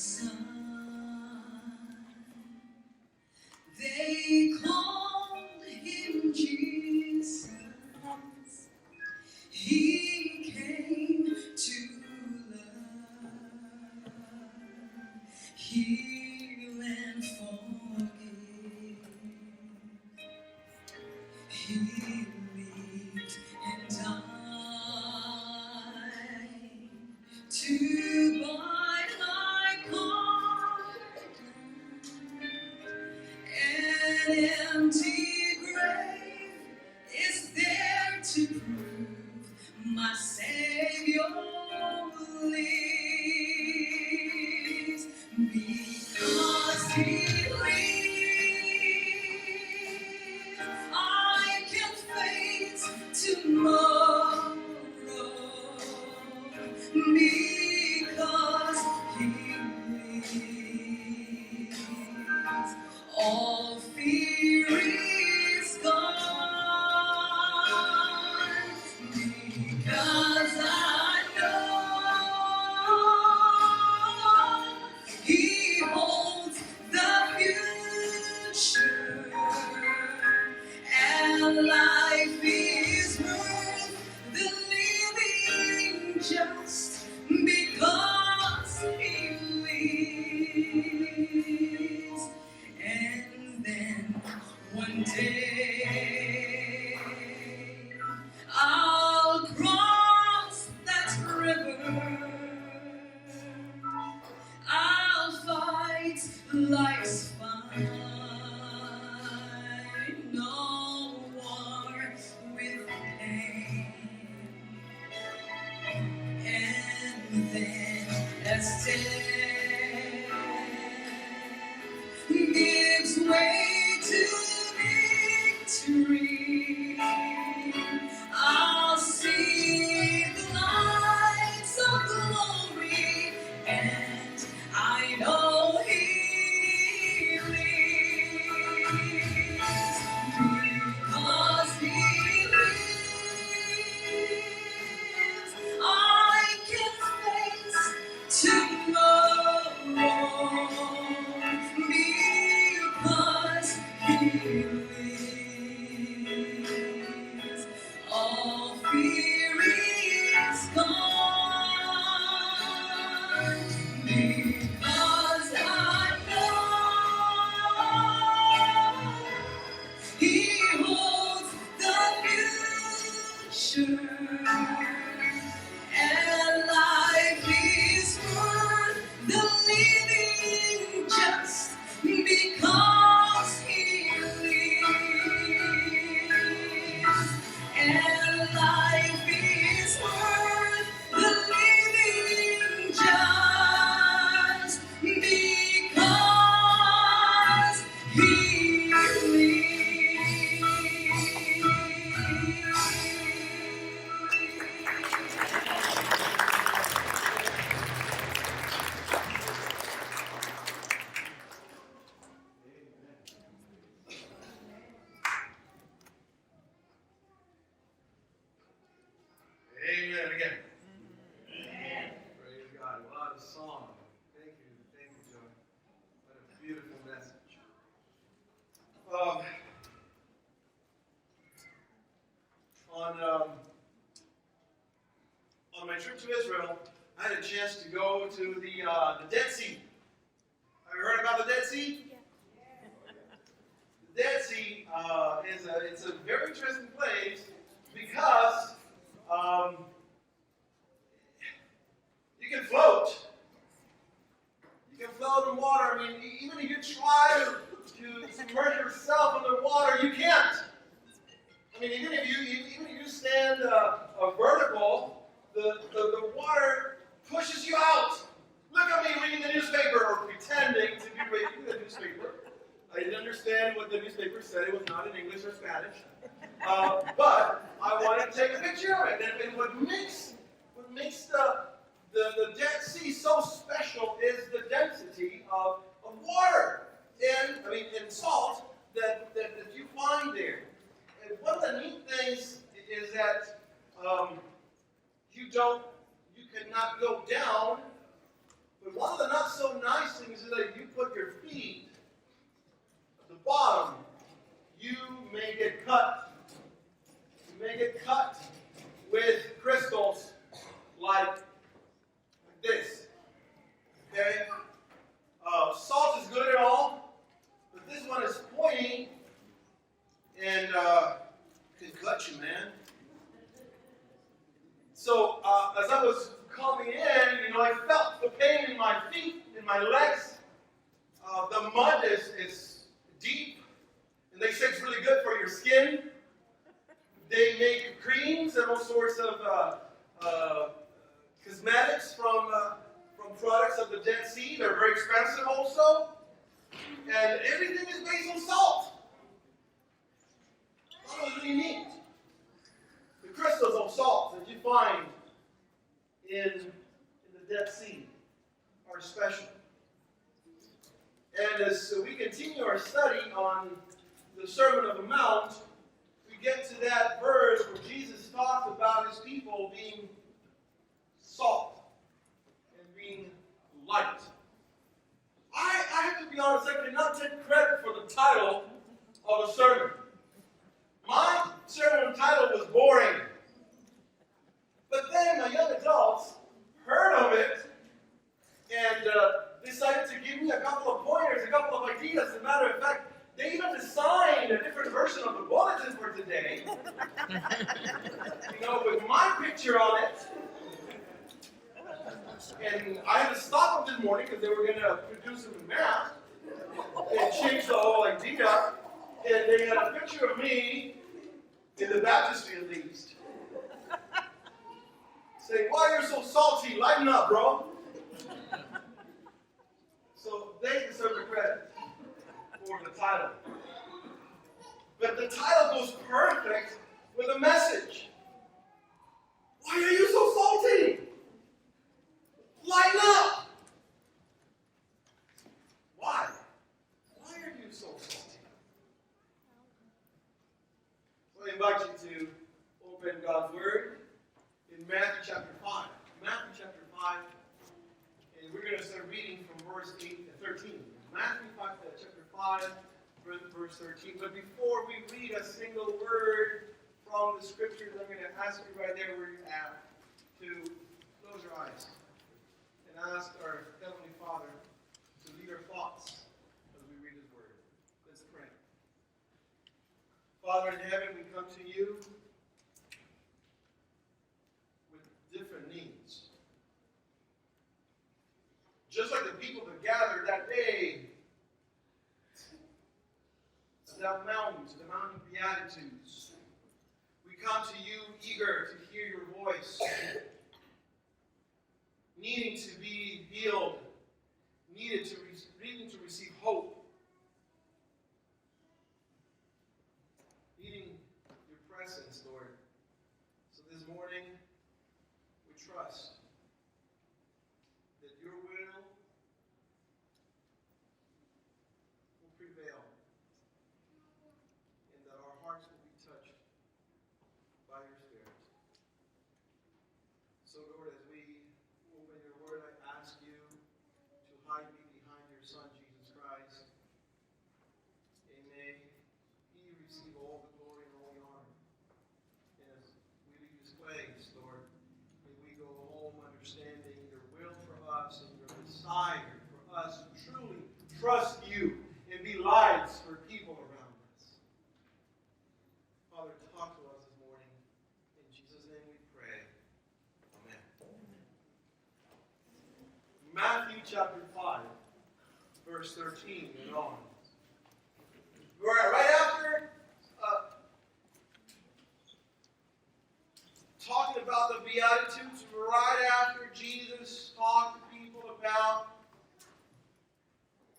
Son. They called him Jesus. He came to love, heal and forgive. He lived and died to buy my pardon. An empty grave is there to prove my Savior lives. Because He lives, I can face tomorrow. Because He lives, all fear is gone. Because I know He holds the future, and life is worth the living just because He lives. And then one day I'll cross that river. I'll fight life's fight. No war with pain. And then as death gives way to victory, I'll see the lights of glory, and I know He lives. Because He lives, I can face tomorrow. Because He lives, all fear is gone. Because I know He holds the future, and life is worth the living just because He lives. And life is worth the living just because He Amen again. Amen. Praise God. What a song. Thank you, Joy. What a beautiful message. On my trip to Israel, I had a chance to go to the Dead Sea. Have you heard about the Dead Sea? The Dead Sea it's a very interesting place because you can float. You can float in water. I mean, even if you try to submerge yourself underwater, you can't. I mean, even if you stand vertical, the water pushes you out. Look at me reading the newspaper or pretending to be reading the newspaper. I didn't understand what the newspaper said. It was not in English or Spanish. But I wanted to take a picture of it. And what makes the Dead Sea so special is the density of water and salt that you find there. And one of the neat things is that you cannot go down, but But one of the not so nice things is that you put your feet at the bottom, you may get cut. You may get cut with crystals like this. Okay? Salt is good and all, but this one is pointy and can cut you, man. So as I was coming in, I felt the pain in my feet, in my legs. The mud is deep, and they say it's really good for your skin. They make creams and all sorts of cosmetics from products of the Dead Sea. They're very expensive also. And everything is based on salt. That was really neat. The crystals of salt that you find in the Dead Sea are special. And as we continue our study on the Sermon on the Mount, we get to that verse where Jesus talks about his people being salt and being light. I have to be honest, I cannot take credit for the title of the sermon. My sermon title was boring. But then my young adults heard of it and decided to give me a couple of pointers, a couple of ideas. As a matter of fact, they even designed a different version of the bulletin for today. With my picture on it. And I had to stop them this morning because they were going to produce them in math and change the whole idea. And they had a picture of me in the baptistry at least. Saying, why you're so salty? Lighten up, bro. So they deserve the credit for the title. But the title goes perfect with a message. Why are you so salty? Lighten up! Why? Why are you so salty? So I invite you to open God's Word in Matthew chapter 5. Matthew chapter 5, and we're going to start reading from verse 13. Matthew chapter 5, verse 13. But before we read a single word from the scriptures, I'm going to ask you right there where you're at to close your eyes and ask our Heavenly Father to lead our thoughts as we read His Word. Let's pray. Father in heaven, we come to you with different needs. Just like the people that gathered that day at that mountain, to the Mountain of Beatitudes, we come to you eager to hear your voice, needing to be healed, needing to receive hope, needing your presence, Lord. So this morning, we trust that your will prevail and that our hearts will be touched by your Spirit. So, Lord, as we open your word, I ask you to hide me behind your Son, Jesus Christ. And may he receive all the glory and all the honor. And as we leave this place, Lord, may we go home understanding your will for us and your desire for us to truly trust you and be lights for people around us. Father, talk to us this morning. In Jesus' name we pray. Amen. Matthew chapter 5, verse 13 and on. Right after talking about the Beatitudes, right after Jesus talked to people about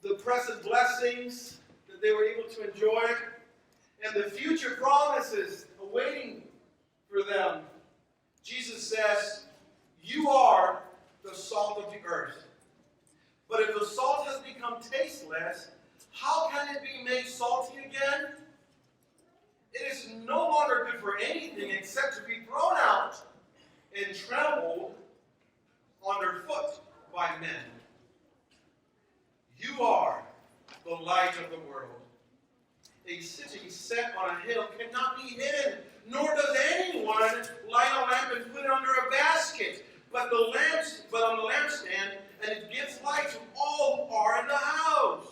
the present blessings that they were able to enjoy and the future promises awaiting for them, Jesus says, you are the salt of the earth. But if the salt has become tasteless, how can it be made salty again? It is no longer good for anything except to be thrown out and trampled underfoot by men. set on a hill cannot be hidden, nor does anyone light a lamp and put it under a basket, but on the lampstand, and it gives light to all who are in the house.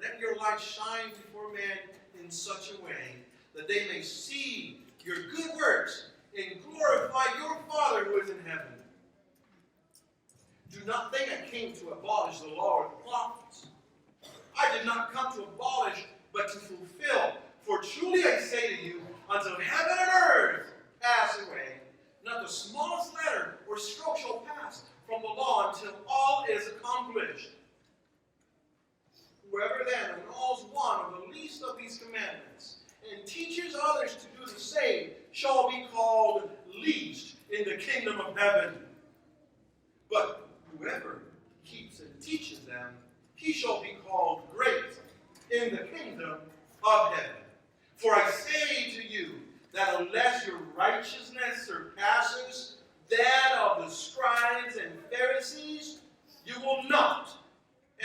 Let your light shine before men in such a way that they may see your good works and glorify your Father who is in heaven. Do not think I came to abolish the law or the prophets. I did not come to abolish, but to fulfill. For truly I say to you, until heaven and earth pass away, not the smallest letter or stroke shall pass from the law until all is accomplished. Whoever then annuls one of the least of these commandments and teaches others to do the same shall be called least in the kingdom of heaven. But whoever keeps and teaches them, he shall be called great in the kingdom of heaven. For I say to you that unless your righteousness surpasses that of the scribes and Pharisees, you will not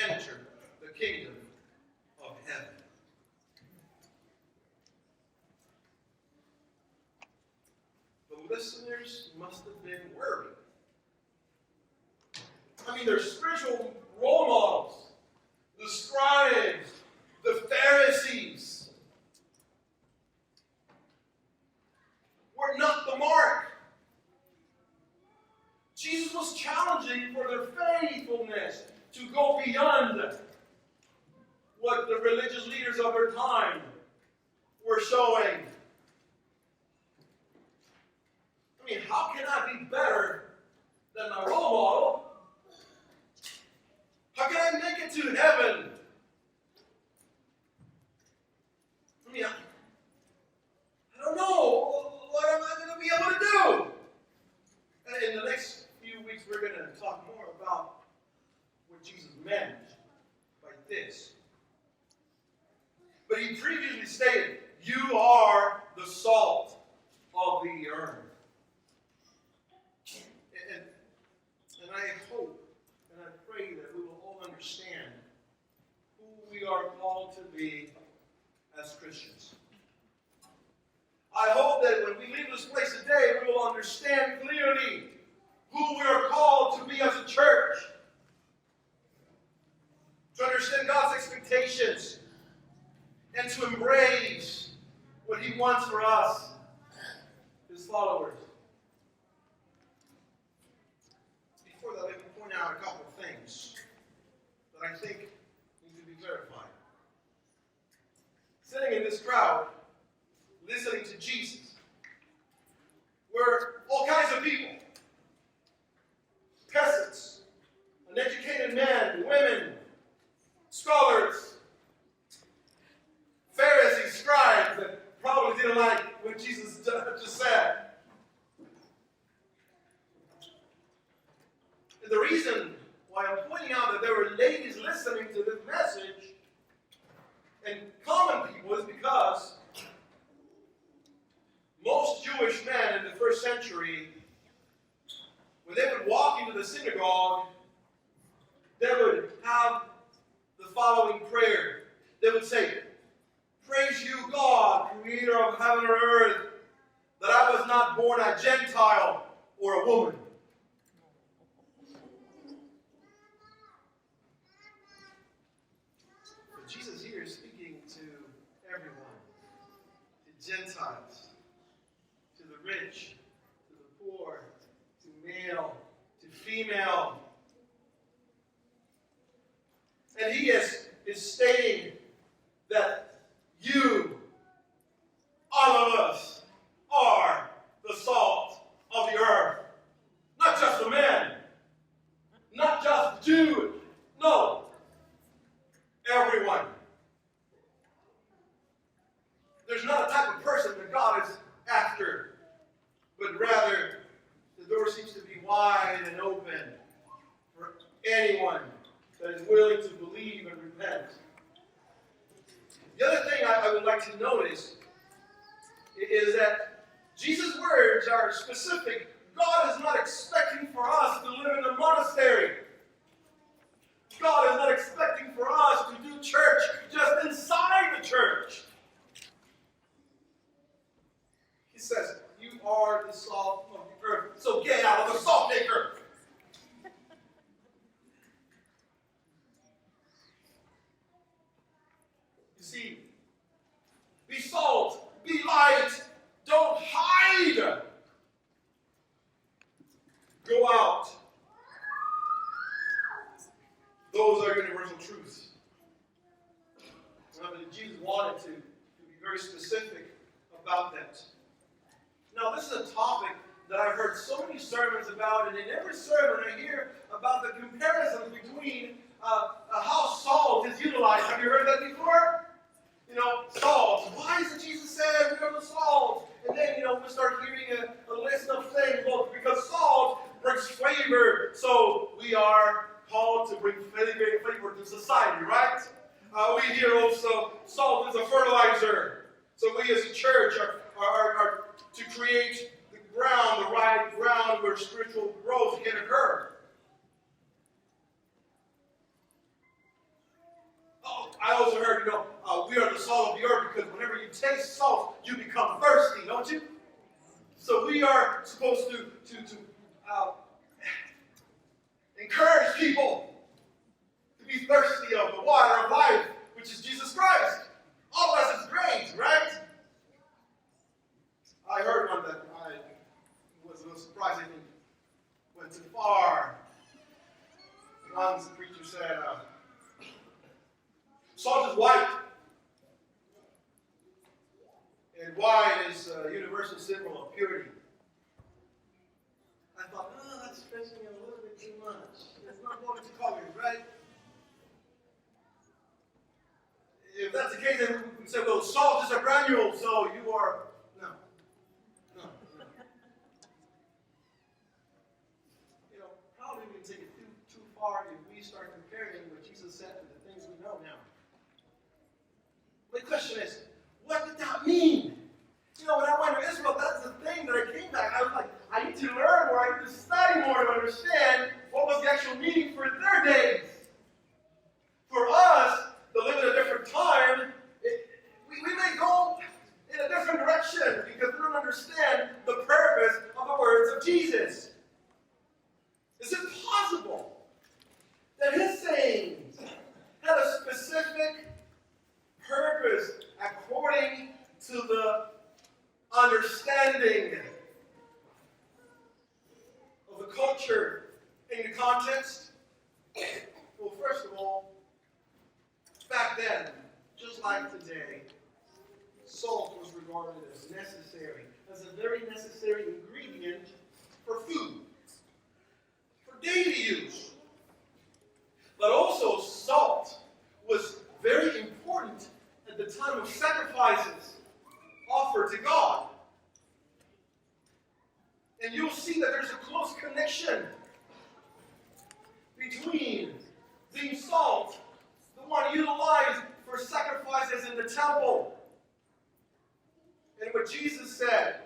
enter the kingdom of heaven. The listeners must have been worried. I mean, they're spiritual role models. The scribes, the Pharisees, were not the mark. Jesus was challenging for their faithfulness to go beyond what the religious leaders of their time were showing. I mean, how can I be better than my role model? How can I make it to heaven? I mean, I don't know. What am I going to be able to do? And in the next few weeks, we're going to talk more about what Jesus meant by this. But he previously stated, you are the salt of the earth. And I hope and I pray that we will all understand who we are called to be as Christians. I hope that when we leave this place today, we will understand clearly who we are called to be as a church. To understand God's expectations and to embrace what He wants for us, His followers. Before that, let me point out a couple of things that I think need to be clarified. Sitting in this crowd, listening to Jesus, were all kinds of people. Peasants, uneducated men, women, scholars, Pharisees, scribes that probably didn't like what Jesus just said. And the reason why I'm pointing out that there were ladies listening to this message and common people is because most Jewish men in the first century, when they would walk into the synagogue, they would have the following prayer. They would say, "Praise you, God, creator of heaven and earth, that I was not born a Gentile or a woman." But Jesus here is speaking to everyone, to Gentiles, to the rich, to the poor, to male, to female. And he is stating that you, all of us, are the salt of the earth. Not just the man, not just the Jew. No, everyone. There's not a type of person that God is after, but rather the door seems to be wide and open for anyone that is willing to believe and repent. The other thing I would like to notice is that Jesus' words are specific. God is not expecting for us to live in a monastery. God is not expecting for us to do church just inside the church. salt maker. You see, be salt, be light, don't hide. Go out. Those are universal truths. Jesus wanted to be very specific about that. Now, this is a topic that I've heard so many sermons about, and in every sermon I hear about the comparisons between how salt is utilized. Have you heard that before? You know, salt. Why is it Jesus said we are the salt? And then, we start hearing a list of things. Well, because salt brings flavor, so we are called to bring flavor to society, right? We hear also salt is a fertilizer. So we as a church are to create the ground, the right ground where spiritual growth can occur. Oh, I also heard, we are the salt of the earth because whenever you taste salt, you become thirsty, don't you? So we are supposed to encourage people to be thirsty of the water of life, which is Jesus Christ. All of us is great, right? I heard one that I was a little surprised. I think went too far. One preacher said, salt is white, and white is a universal symbol of purity. I thought, that's stressing me a little bit too much. It's not going to colors, right? If that's the case, then we say, well, salt is a granule, so you are. No. Probably we can take it too far if we start comparing what Jesus said to the things we know now. The question is, what did that mean? When I went to Israel, that's the thing that I came back. I was like, I need to learn more, I need to study more to understand what was the actual meaning for their days. For us, to live in a different time, we may go in a different direction because we don't understand the purpose of the words of Jesus. Is it possible that his sayings had a specific purpose according to the understanding of the culture in the context? Well, first of all, back then, just like today, salt was regarded as necessary, as a very necessary ingredient for food, for daily use. But also, salt was very important at the time of sacrifices offered to God. And you'll see that there's a close connection between being salt, the one utilized for sacrifices in the temple, and what Jesus said.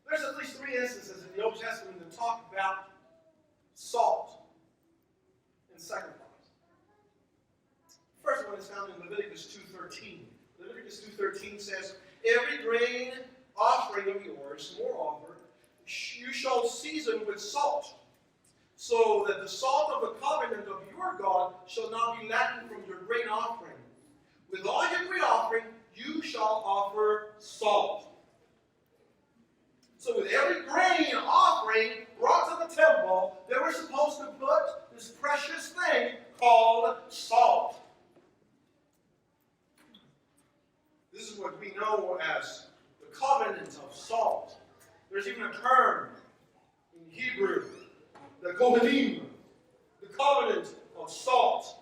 There's at least 3 instances in the Old Testament that talk about salt and sacrifice. The first one is found in Leviticus 2:13. Leviticus 2:13 says, every grain offering of yours, moreover, you shall season with salt, so that the salt of the covenant of your God shall not be lacking from your grain offering. With all your grain offering, you shall offer salt. So with every grain offering brought to the temple, they were supposed to put this precious thing called salt. This is what we know as the covenant of salt. There's even a term in Hebrew, the kohanim, the covenant of salt.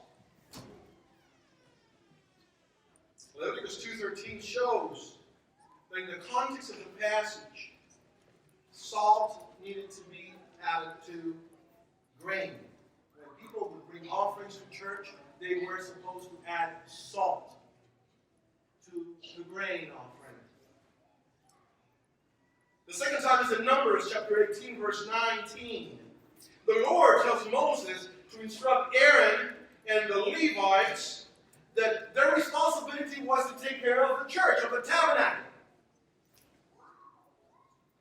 Leviticus 2:13 shows that in the context of the passage, salt needed to be added to grain. When people would bring offerings to church, they were supposed to add salt to the grain offering. The second time is in Numbers chapter 18, verse 19. The Lord tells Moses to instruct Aaron and the Levites that their responsibility was to take care of the church, of the tabernacle.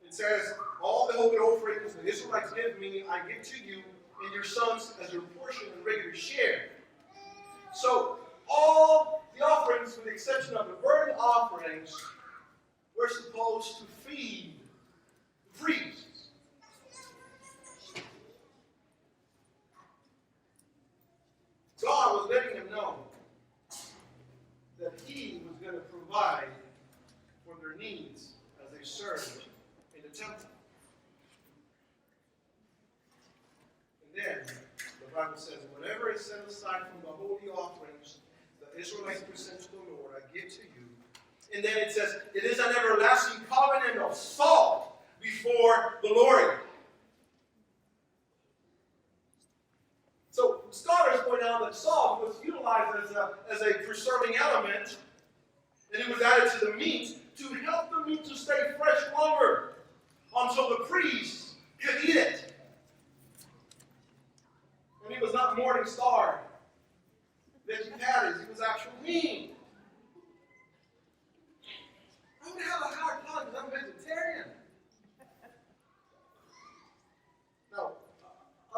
It says, all the holy offerings the Israelites give me, I give to you and your sons as your portion and regular share. So, all the offerings, with the exception of the burnt offerings, were supposed to feed the priests. God was letting them know that He was going to provide for their needs as they served in the temple. And then, the Bible says, whatever is set aside from the holy offerings the Israelites present to the Lord, I give to you. And then it says, it is an everlasting covenant of salt before the Lord. So scholars point out that salt was utilized as a preserving element, and it was added to the meat to help the meat to stay fresh longer until the priest could eat it. And he was not morning star veggie patties, he was actual meat. I would have a hard time because I'm vegetarian. Now,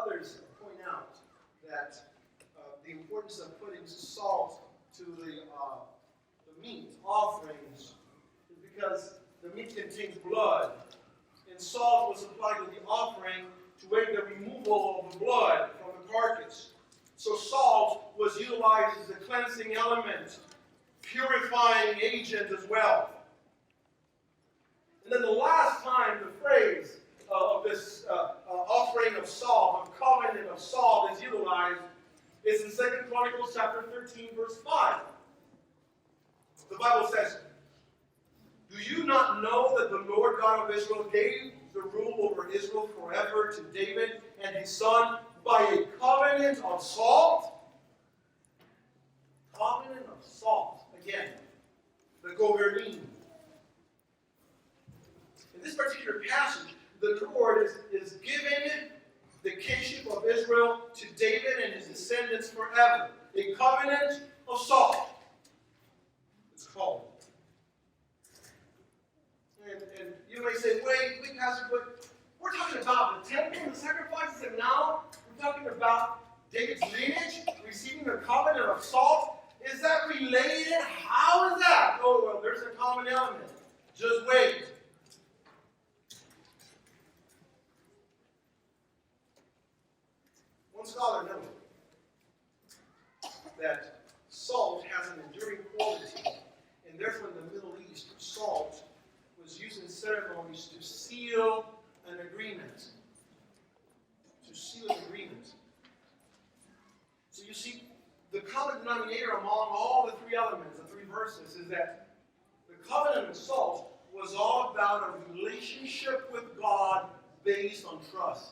others point out that the importance of putting salt to the meat offerings is because the meat contains blood, and salt was applied to the offering to aid the removal of the blood from the carcass. So salt was utilized as a cleansing element, purifying agent as well. And then the last time the phrase of this offering of salt, of covenant of salt, is utilized is in 2 Chronicles chapter 13, verse 5. The Bible says, do you not know that the Lord God of Israel gave the rule over Israel forever to David and his son by a covenant of salt? Covenant of salt. Again, the governing. In this particular passage, the Lord is giving the kingship of Israel to David and his descendants forever. A covenant of salt. It's called. And you may say, wait, Pastor, but we're talking about the temple and the sacrifices, and now we're talking about David's lineage receiving a covenant of salt. Is that related? How is that? Oh, well, there's a common element. Just wait. One scholar noted that salt has an enduring quality, and therefore in the Middle East, salt was used in ceremonies to seal an agreement. To seal an agreement. So you see, the common denominator among all the three elements, the three verses, is that the covenant of salt was all about a relationship with God based on trust.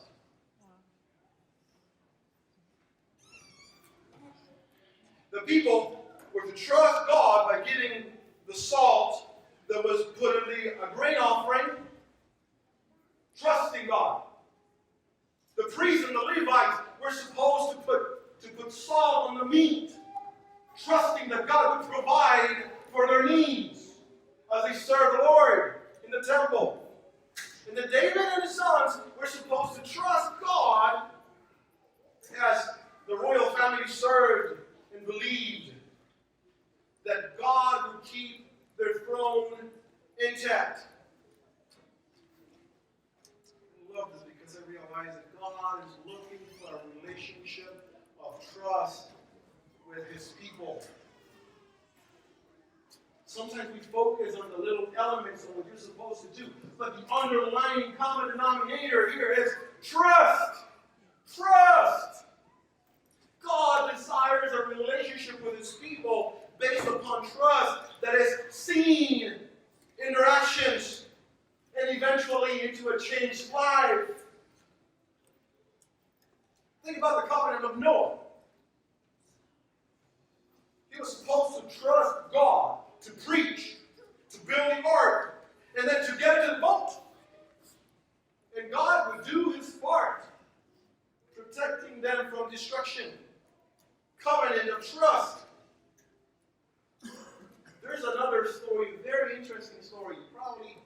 The people were to trust God by giving the salt that was put in a grain offering, trusting God. The priests and the Levites were supposed to put salt on the meat, trusting that God would provide for their needs as they served the Lord in the temple. And then David and his sons were supposed to trust God as the royal family served and believed that God would keep their throne intact. I love this because I realize that God is looking for a relationship of trust with His people. Sometimes we focus on the little elements of what you're supposed to do, but the underlying common denominator here is trust. Trust. God desires a relationship with His people based upon trust that is seen in their actions and eventually into a changed life. Think about the covenant of Noah. He was supposed to trust God to preach, to build the ark, and then to get into the boat. And God would do His part, protecting them from destruction. Covenant of trust. There's another story, very interesting story. Probably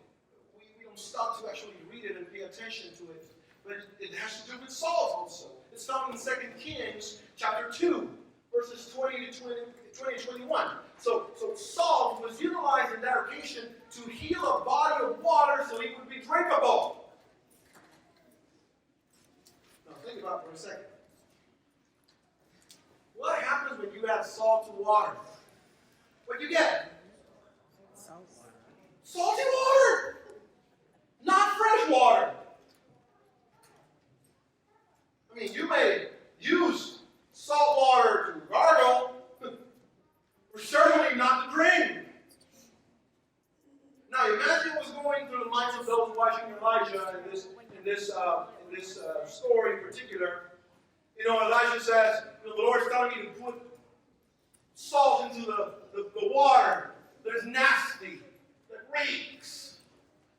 we don't stop to actually attention to it. But it has to do with salt also. It's found in 2 Kings chapter 2, verses 20 to 21. So salt was utilized in that occasion to heal a body of water so it would be drinkable. Now think about it for a second. What happens when you add salt to water? What do you get? Salt water. Salty water! Not fresh water. I mean, you may use salt water to gargle, but certainly not to drink. Now, imagine what's going through the minds of those watching Elijah in this story in particular. You know, Elijah says, the Lord's telling you to put salt into the water that is nasty, that reeks.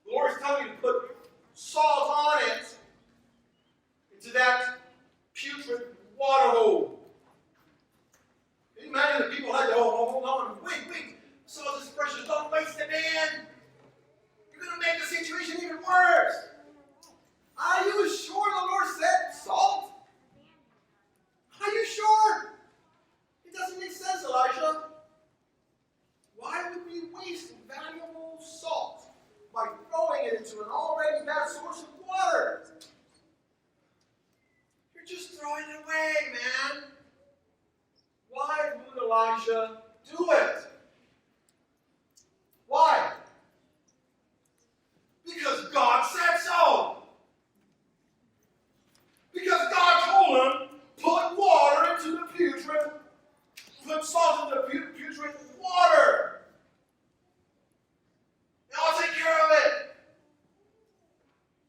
The Lord's telling you to put salt on it into that putrid water hole. Can you imagine the people like, oh, hold on, wait, salt is precious, don't waste it, man. You're going to make the situation even worse. Are you sure the Lord said salt? Are you sure? It doesn't make sense, Elijah. Why would we waste valuable salt by throwing it into an already bad source of water? You're just throwing it away, man. Why would Elijah do it? Why? Because God said so. Because God told him, put water into the putrid, put salt in the putrid water. And I'll take care of it.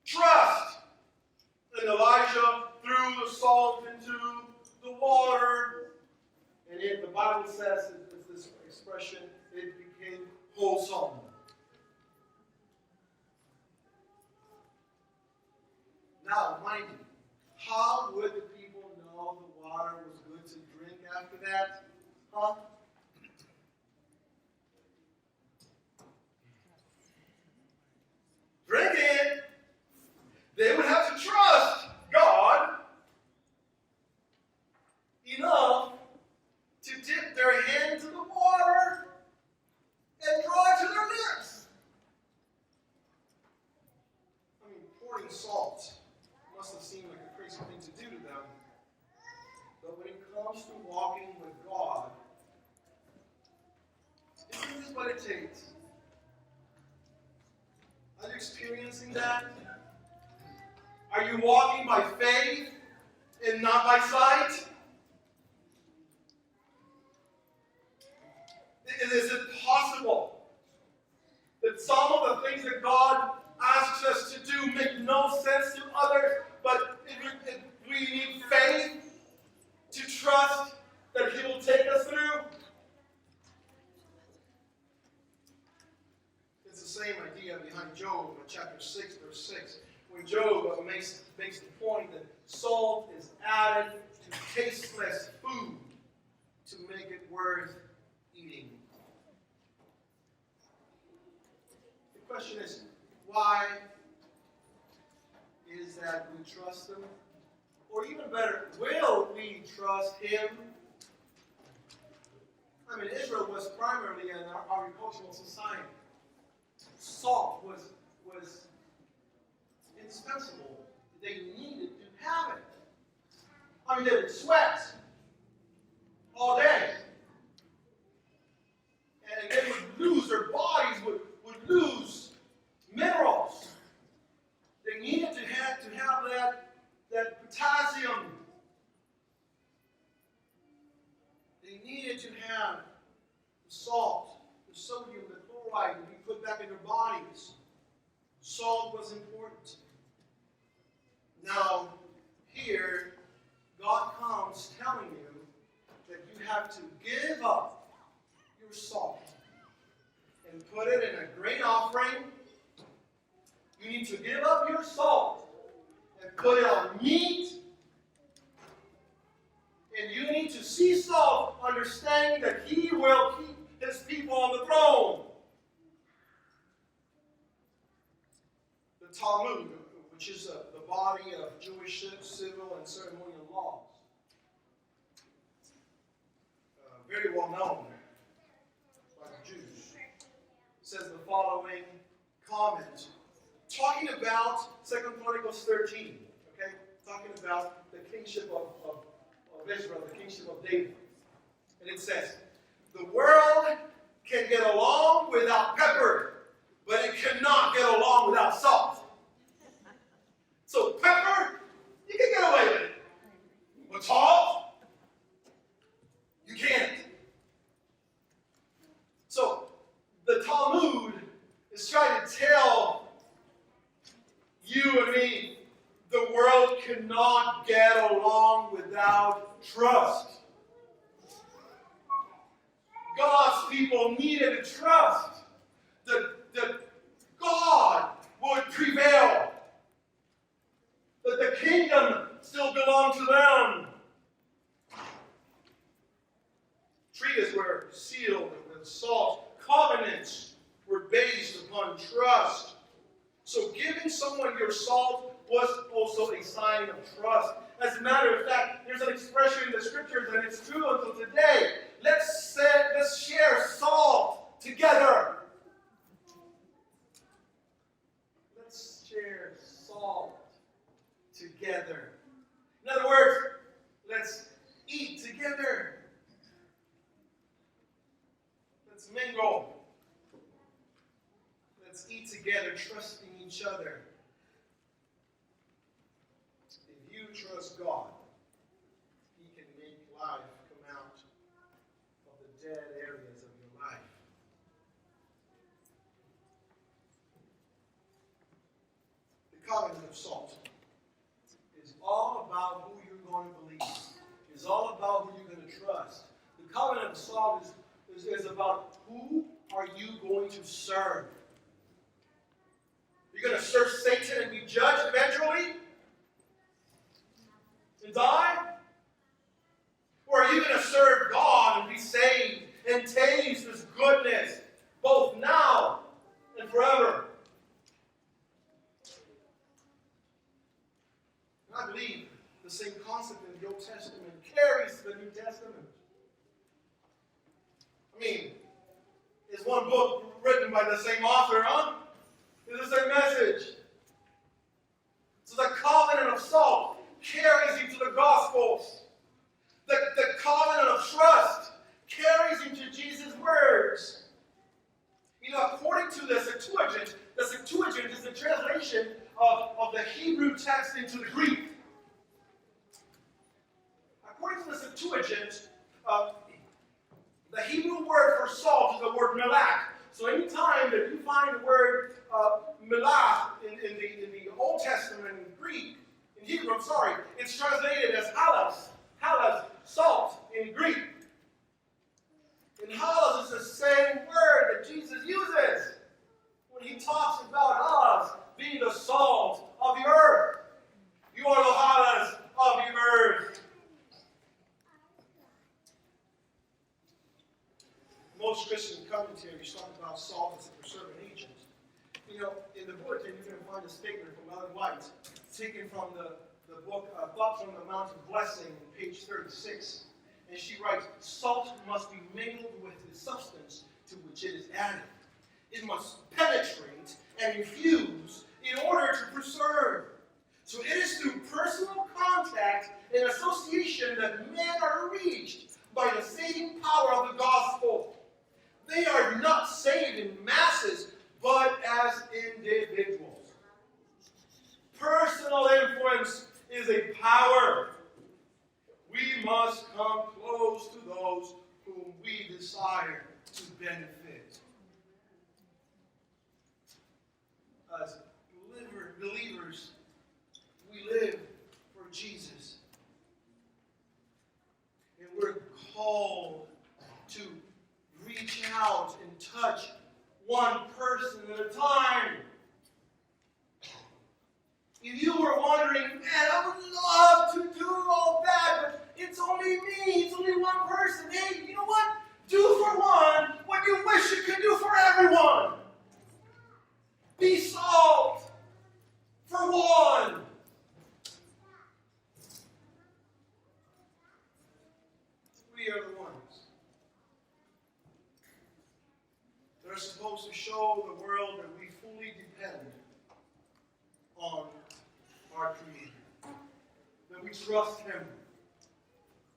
Trust. And Elijah threw the salt into the water. And the Bible says, this expression, it became wholesome. Now, mind you, how would the people know the water was good to drink after that? Huh? Drink it. They would have to trust God enough to dip their hand into the water and draw it to their lips. I mean, pouring salt must have seemed like a crazy thing to do to them. But when it comes to walking with God, isn't this what it takes? Are you experiencing that? Are you walking by faith and not by sight? Is it possible that some of the things that God asks us to do make no sense to others, but we need faith to trust that He will take us through? It's the same idea behind Job in chapter 6, verse 6, when Job makes the point that salt is added to tasteless food to make it worth eating. The question is, why is that we trust Him? Or even better, will we trust Him? I mean, Israel was primarily an agricultural society. Salt was indispensable. They needed to have it. I mean, they would sweat all day. And they would lose, their bodies would lose minerals. They needed to have that potassium. They needed to have the salt, the sodium, the chloride to be put back in their bodies. Salt was important. Now, here, God comes telling you that you have to give up your salt and put it in a grain offering. You need to give up your salt and put it on meat. And you need to see salt, understanding that He will keep His people on the throne. The Talmud, which which is the body of Jewish civil and ceremonial laws. Very well known by the Jews. It says the following comment, talking about 2 Chronicles 13, okay? Talking about the kingship of Israel, the kingship of David. And it says, the world can get along without pepper, but it cannot get along without salt. So pepper, you can get away with it. But salt, you can't. So the Talmud is trying to tell you and me, the world cannot get along without trust. God's people needed to trust that God would prevail, that the kingdom still belonged to them. Treaties were sealed with salt. Covenants were based upon trust. So giving someone your salt was also a sign of trust. As a matter of fact, there's an expression in the scriptures, and it's true until today. Let's share salt together. Let's share salt together. In other words, let's eat together. Let's mingle. Let's eat together, trusting each other. If you trust God, He can make life come out of the dead areas of your life. The covenant of salt is all about who you're going to believe. It's all about who you're going to trust. The covenant of salt is about who are you going to serve. You're going to serve Satan and be judged eventually? And die? Or are you going to serve God and be saved and taste His goodness both now and forever? And I believe the same concept in the Old Testament carries to the New Testament. I mean, it's one book written by the same author, huh? It's the same message. So the covenant of salt carries you to the Gospels. The covenant of trust carries you to Jesus' words. You know, according to the Septuagint is the translation of the Hebrew text into the Greek. According to the Septuagint, the Hebrew word for salt is the word melach. So anytime that you find the word melach in the Old Testament in Greek, in Hebrew, it's translated as halas. Halas, salt in Greek. And halas is the same word that Jesus uses when He talks about us being the salt of the earth. You are the halas of the earth. Most Christian commentaries talk about salt as a preserving agent. You know, in the bulletin, you're going to find a statement from Ellen White, taken from the book Thoughts on the Mount of Blessing, page 36. And she writes, salt must be mingled with the substance to which it is added. It must penetrate and infuse in order to preserve. So it is through personal contact and association that men are reached by the saving power of the gospel. They are not saved in masses, but as individuals. Personal influence is a power. We must come close to those whom we desire to benefit. As believers, we live for Jesus. And we're called to reach out and touch one person at a time. If you were wondering, man, I would love to do all that, but it's only me, it's only one person. Hey, you know what? Do for one what you wish you could do for everyone. Be salt for one. are the ones that are supposed to show the world that we fully depend on our Creator, that we trust Him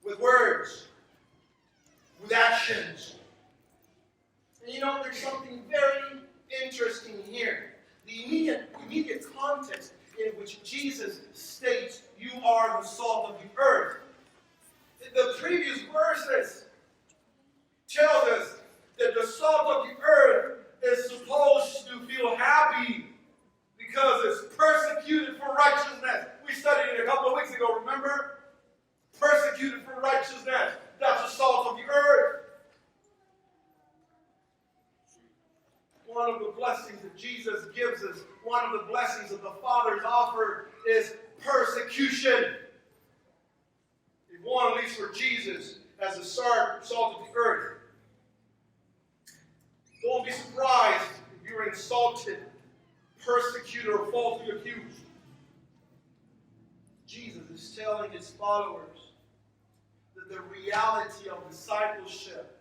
with words, with actions. And you know, there's something very interesting here. The immediate context in which Jesus states, "You are the salt of the earth." The previous verses tells us that the salt of the earth is supposed to feel happy because it's persecuted for righteousness. We studied it a couple of weeks ago, remember? Persecuted for righteousness. That's the salt of the earth. One of the blessings that Jesus gives us, one of the blessings that the Father's offered is persecution. If one leaves for Jesus as the salt of the earth, don't be surprised if you're insulted, persecuted, or falsely accused. Jesus is telling his followers that the reality of discipleship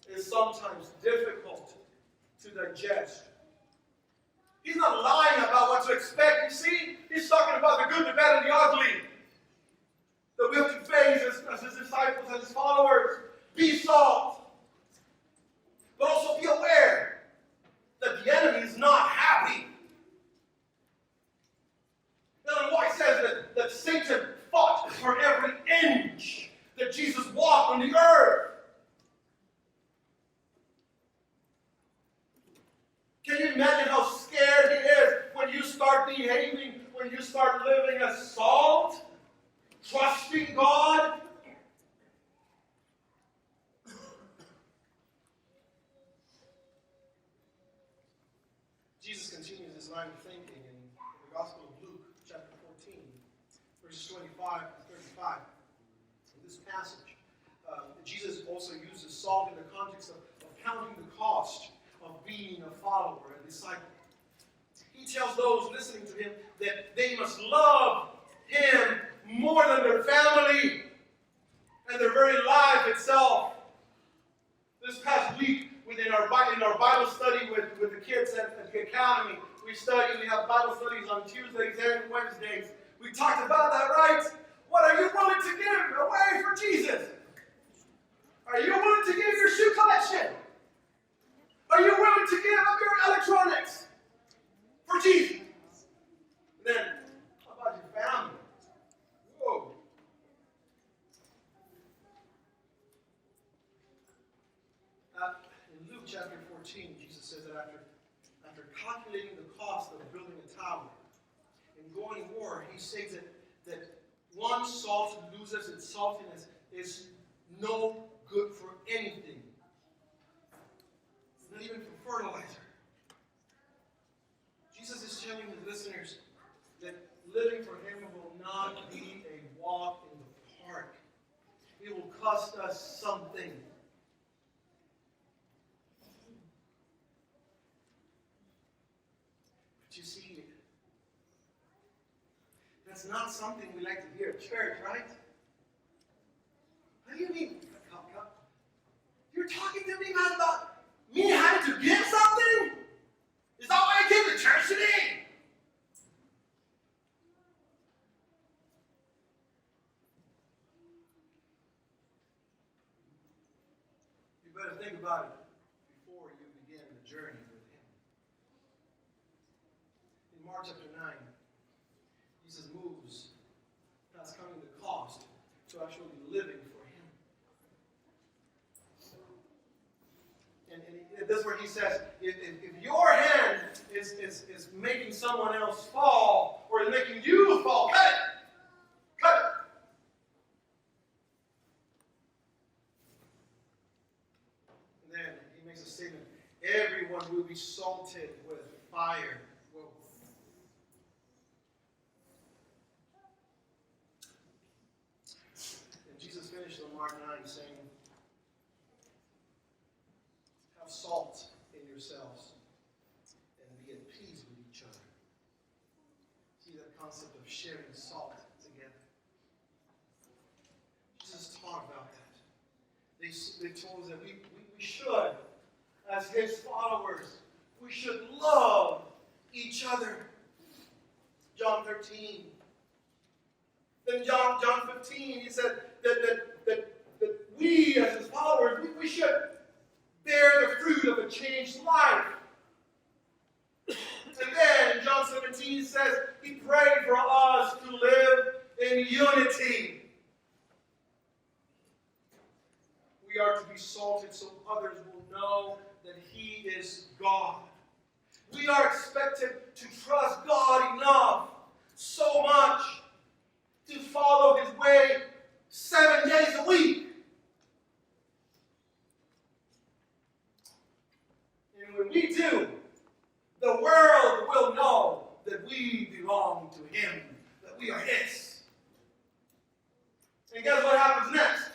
is sometimes difficult to digest. He's not lying about what to expect. You see, he's talking about the good, the bad, and the ugly that we have to face as his disciples, as his followers. Be salt. But also be aware that the enemy is not happy. Ellen White says that Satan fought for every inch that Jesus walked on the earth. Can you imagine how scared he is when you start behaving, when you start living as salt, trusting God? Jesus continues this line of thinking in the Gospel of Luke, chapter 14, verses 25 to 35. In this passage, Jesus also uses salt in the context of counting the cost of being a follower, a disciple. He tells those listening to him that they must love him more than their family and their very life itself. This past week, in our Bible study with the kids at the academy, we have Bible studies on Tuesdays and Wednesdays. We talked about that, right? What are you willing to give away for Jesus? Are you willing to give your shoe collection? Are you willing to give up your electronics for Jesus? And then, how about your family? Whoa. In Luke chapter 14, Jesus says that after calculating the cost of building a tower and going to war, he says that one salt loses its saltiness is no good for anything. Not even for fertilizer. Jesus is telling his listeners that living for him will not be a walk in the park. It will cost us something. But you see, that's not something we like to hear at church, right? What do you mean? You're talking to me, man, about me having to give something? Is that why I came to church today? You better think about it before you begin the journey with him. In Mark chapter 9, Jesus moves past counting the cost to actually living for him. And this is where he says, if your hand is making someone else fall, or is making you fall, cut it. Cut it. And then he makes a statement, everyone will be salted with fire. Whoa. And Jesus finished on Mark 9 saying, have salt in yourselves and be at peace with each other. See that concept of sharing salt together. taught about that. They told us that we should, as his followers, we should love each other. John 13. Then John 15, he said that we, as his followers, we should bear the fruit of a changed life. And then in John 17, he says he prayed for us to live in unity. We are to be salted so others will know that he is God. We are expected to trust God enough, so much, to follow his way 7 days a week. And when we do, the world will know that we belong to him, that we are his. And guess what happens next?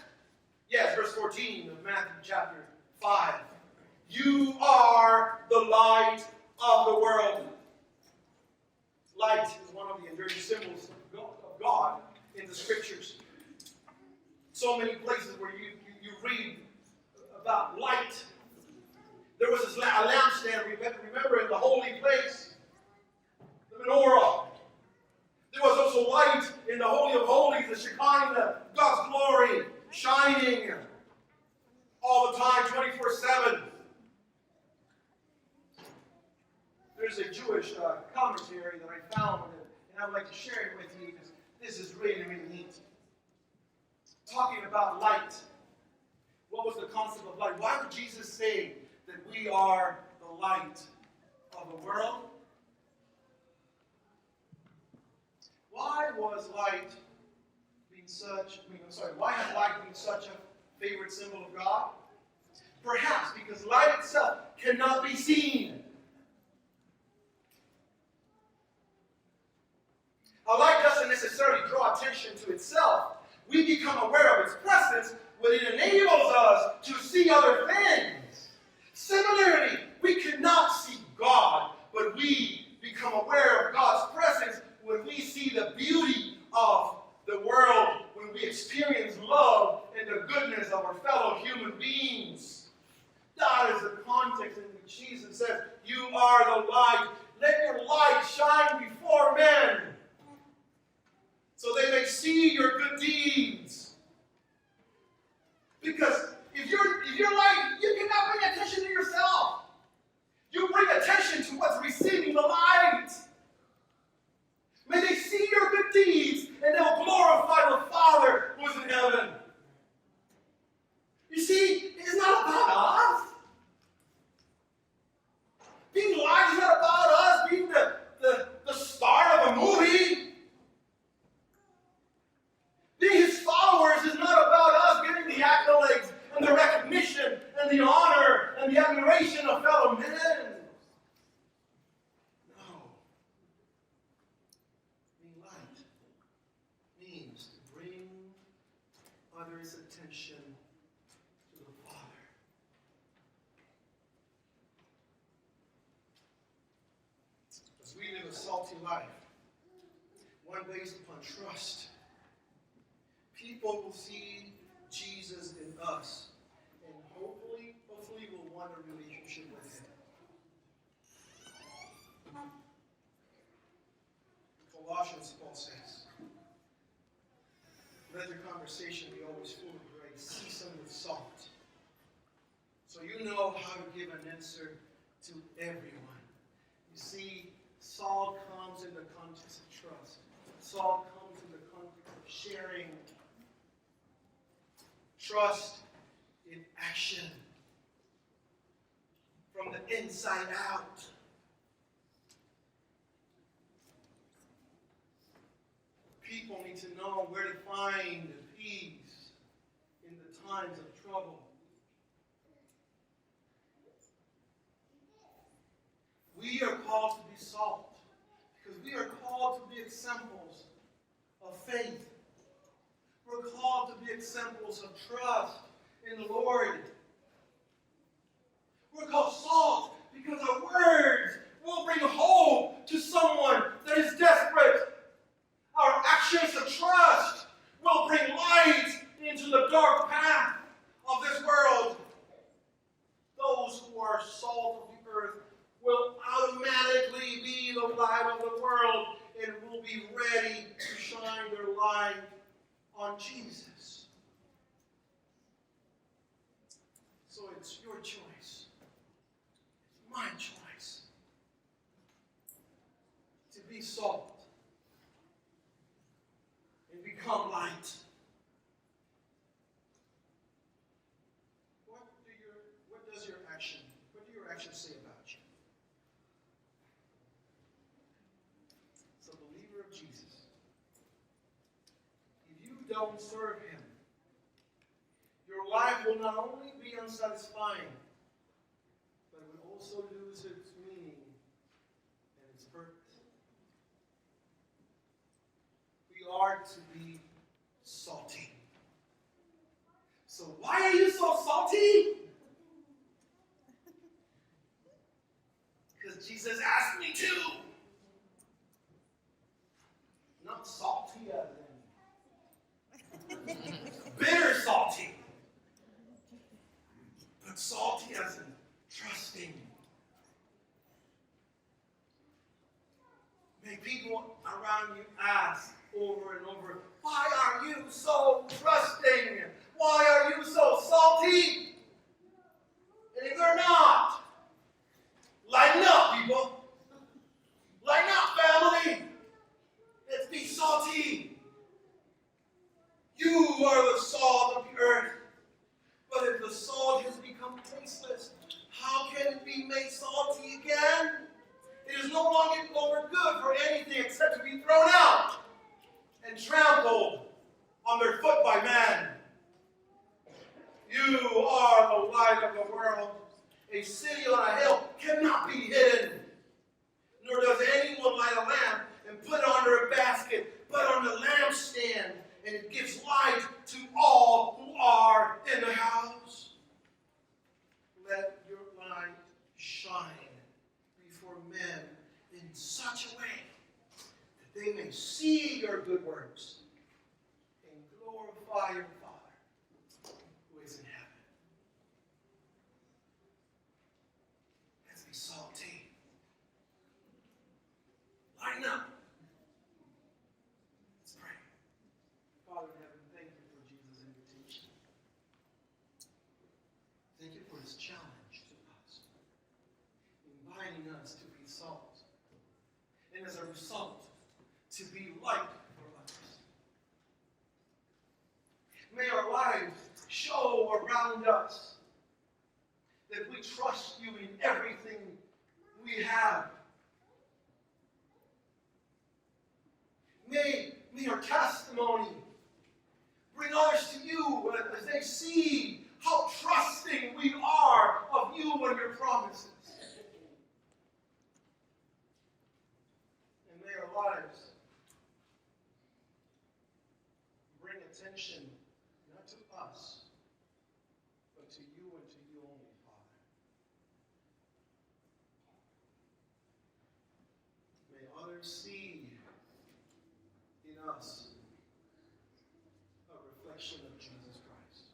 Yes, verse 14 of Matthew chapter 5. You are the light of the world. Light is one of the enduring symbols of God in the scriptures. So many places where you read about light. There was a lampstand, remember, in the holy place, the menorah. There was also light in the Holy of Holies, the Shekinah, God's glory, shining all the time, 24/7. There's a Jewish commentary that I found, and I would like to share it with you because this is really, really neat. Talking about light. What was the concept of light? Why would Jesus say that we are the light of the world? Why was light being why has light been such a favorite symbol of God? Perhaps because light itself cannot be seen. A light doesn't necessarily draw attention to itself. We become aware of its presence when it enables us to see other things. Similarly, we cannot see God, but we become aware of God's presence when we see the beauty of the world, when we experience love and the goodness of our fellow human beings. That is the context in which Jesus says, you are the light. Let your light shine before men, so they may see your good deeds. Because if you're light, you cannot bring attention to yourself. You bring attention to what's receiving the light. May they see your good deeds, and they'll glorify the Father who is in heaven. You see, it's not about us. Being light is not about us being the star of a movie. Being his followers is not about us getting the accolades and the recognition and the honor and the admiration of fellow men. No. Being light means to bring others' attention to the Father. As we live a salty life, one based upon trust, people will see Jesus in us, and hopefully will want a relationship with him. In Colossians, Paul says, let your conversation be always full of grace, seasoned with salt, so you know how to give an answer to everyone. You see, salt comes in the context of trust. Salt comes in the context of sharing. Trust in action. From the inside out. People need to know where to find peace in the times of trouble. We are called to be salt because we are called to be examples of faith. We're called to be examples of trust in the Lord. We're called salt because our words will bring hope to someone that is desperate. Our actions of trust will bring light into the dark ready to shine their light on Jesus. So it's your choice. It's my choice to be salt and become light. What do your actions say about you? So, believer of Jesus, if you don't serve him, your life will not only be unsatisfying, but it will also lose its meaning and its purpose. We are to be salty. So why are you so salty? Because Jesus asked me to. Not salty as in bitter salty, but salty as in trusting. May people around you ask over and over, why are you so trusting? Why are you so salty? And if they're not, lighten up, people. Lighten up, family. Let's be salty. You are the salt of the earth. But if the salt has become tasteless, how can it be made salty again? It is no longer good for anything except to be thrown out and trampled underfoot by man. You are the light of the world. A city on a hill cannot be hidden. Nor does anyone light a lamp and put it under a basket, but on the lampstand, and it gives light to all who are in the house. Let your light shine before men in such a way that they may see your good works and glorify your Father who is in heaven. Let's be salty. Lighten up. Let's pray. Father in heaven, thank you for Jesus' invitation. Thank you for his challenge to us, inviting us to be salt, and as a result, to be light for others. May our lives show around us that we trust you in everything we have. May our testimony bring others to you as they see how trusting we are of you and your promises. And may our lives bring attention not to us, but to you and to you only, Father. May others see in us a reflection of Jesus Christ.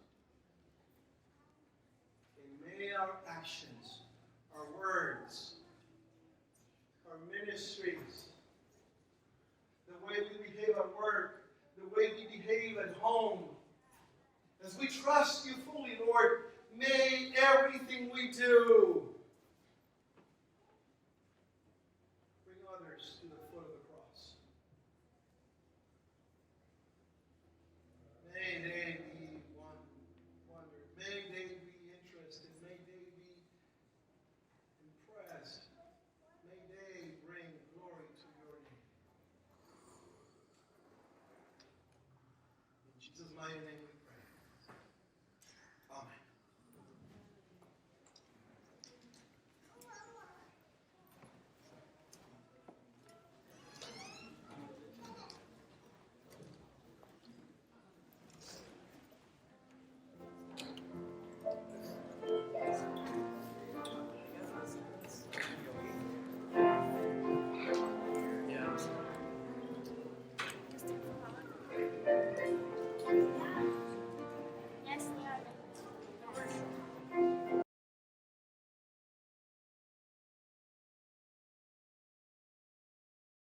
And may our actions, our words, our ministries, the way we behave at work, the way we behave at home, as we trust you fully, Lord, may everything we do bring others to the foot of the cross. May they be wondered. May they be interested. May they be impressed. May they bring glory to your name. In Jesus' mighty name.